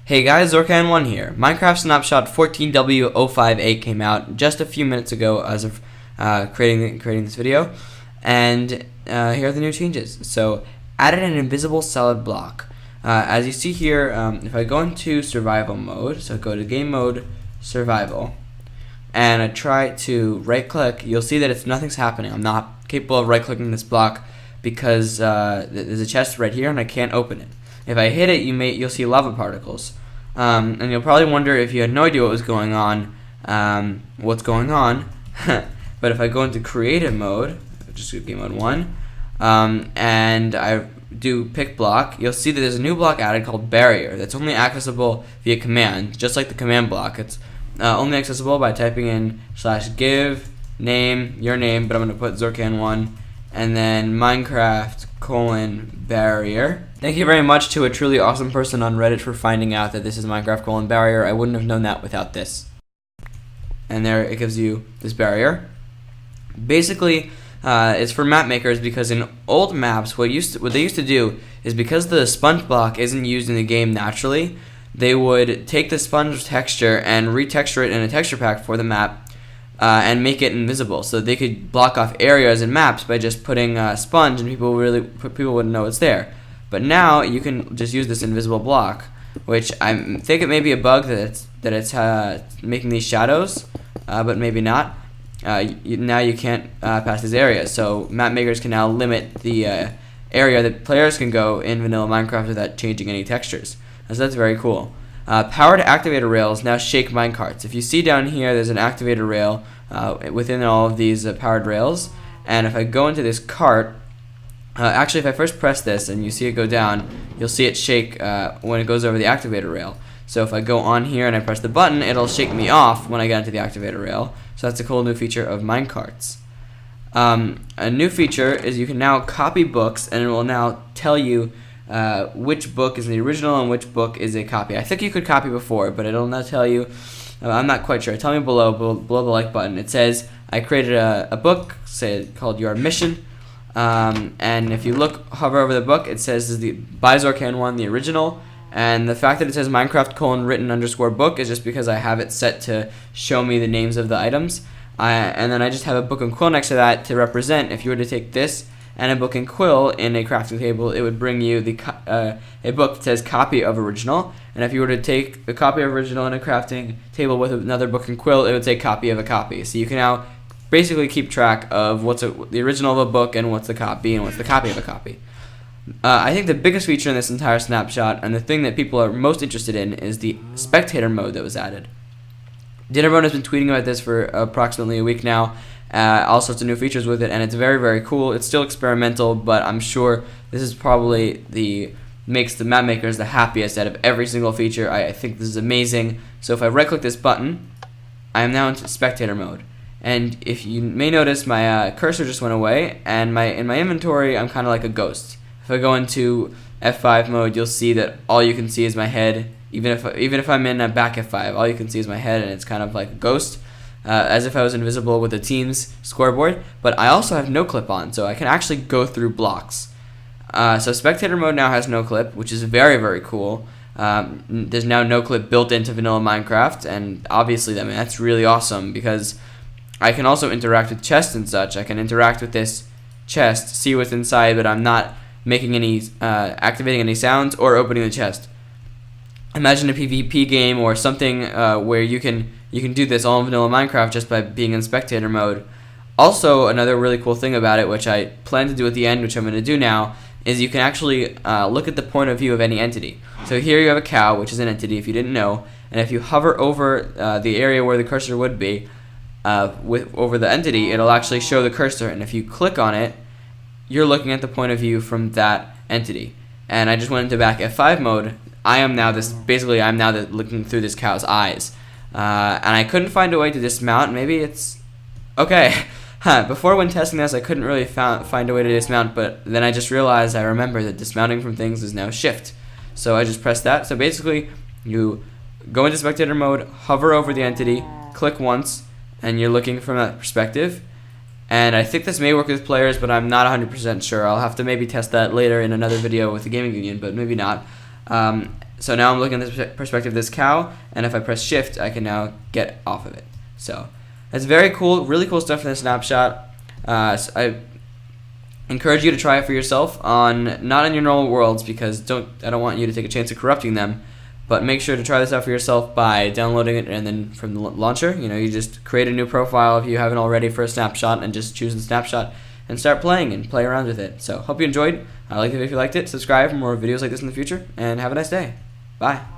Hey guys, Zorkan1 here. Minecraft Snapshot 14w05a came out just a few minutes ago as of creating this video, and here are the new changes. So, added an invisible solid block. As you see here, if I go into survival mode, so go to game mode, survival, and I try to right click, you'll see that nothing's happening. I'm not capable of right clicking this block because there's a chest right here and I can't open it. If I hit it, you'll see lava particles, and you'll probably wonder if you had no idea what was going on, what's going on. But if I go into creative mode, just do game mode 1, and I do pick block, you'll see that there's a new block added called barrier that's only accessible via command, just like the command block. It's only accessible by typing in /give name, your name, but I'm going to put Zorkan1, and then Minecraft : barrier. Thank you very much to a truly awesome person on Reddit for finding out that this is Minecraft : barrier. I wouldn't have known that without this. And there it gives you this barrier. Basically, it's for map makers because in old maps, what they used to do is, because the sponge block isn't used in the game naturally, they would take the sponge texture and retexture it in a texture pack for the map, and make it invisible, so they could block off areas in maps by just putting sponge, and people wouldn't know it's there. But now you can just use this invisible block, which I think it may be a bug that it's making these shadows, but maybe not. Now you can't pass these areas, so map makers can now limit the area that players can go in vanilla Minecraft without changing any textures. So that's very cool. Powered activator rails now shake minecarts. If you see down here, there's an activator rail within all of these powered rails, and if I go into this cart, actually if I first press this and you see it go down, you'll see it shake when it goes over the activator rail. So if I go on here and I press the button, it'll shake me off when I get into the activator rail. So that's a cool new feature of minecarts. A new feature is you can now copy books, and it will now tell you which book is the original and which book is a copy. I think you could copy before, but it'll now tell you. I'm not quite sure. Tell me below the like button. It says I created a book, say called Your Mission, and if you hover over the book, it says is the by Zorkan1 the original. And the fact that it says Minecraft : written _ book is just because I have it set to show me the names of the items, and then I just have a book and quill next to that to represent. If you were to take this and a book and quill in a crafting table, it would bring you a book that says copy of original. And if you were to take a copy of original in a crafting table with another book and quill, it would say copy of a copy. So you can now basically keep track of what's the original of a book and what's the copy and what's the copy of a copy. I think the biggest feature in this entire snapshot, and the thing that people are most interested in, is the Spectator Mode that was added. Dinnerbone has been tweeting about this for approximately a week now. All sorts of new features with it, and it's very, very cool. It's still experimental, but I'm sure this is probably makes the map makers the happiest out of every single feature. I think this is amazing. So if I right click this button, I am now into Spectator Mode. And if you may notice, my cursor just went away, and in my inventory I'm kind of like a ghost. If I go into F5 mode, you'll see that all you can see is my head. Even if I'm in back F5, all you can see is my head, and it's kind of like a ghost, as if I was invisible with the team's scoreboard. But I also have no clip on, so I can actually go through blocks. So Spectator Mode now has no clip, which is very, very cool. There's now no clip built into vanilla Minecraft, and obviously that's really awesome because I can also interact with chests and such. I can interact with this chest, see what's inside, but I'm not making any activating any sounds or opening the chest. Imagine a PvP game or something where you can do this all in vanilla Minecraft just by being in Spectator Mode. Also, another really cool thing about it, which I plan to do at the end, which I'm going to do now, is you can actually look at the point of view of any entity. So here you have a cow, which is an entity if you didn't know, and if you hover over the area where the cursor would be over the entity, it'll actually show the cursor, and if you click on it, you're looking at the point of view from that entity. And I just went into back F5 mode. I'm now looking through this cow's eyes. And I couldn't find a way to dismount. Maybe it's okay. Before, when testing this, I couldn't really find a way to dismount, but then I just realized I remember that dismounting from things is now shift. So I just pressed that. So basically, you go into Spectator Mode, hover over the entity, click once, and you're looking from that perspective. And I think this may work with players, but I'm not 100% sure. I'll have to maybe test that later in another video with the Gaming Union, but maybe not. So now I'm looking at the perspective of this cow, and if I press shift, I can now get off of it. So that's very cool, really cool stuff in the snapshot. So I encourage you to try it for yourself not on your normal worlds, because I don't want you to take a chance of corrupting them. But make sure to try this out for yourself by downloading it, and then from the launcher, you just create a new profile if you haven't already for a snapshot, and just choose the snapshot and start playing and play around with it. So hope you enjoyed. Like it if you liked it. Subscribe for more videos like this in the future, and have a nice day. Bye.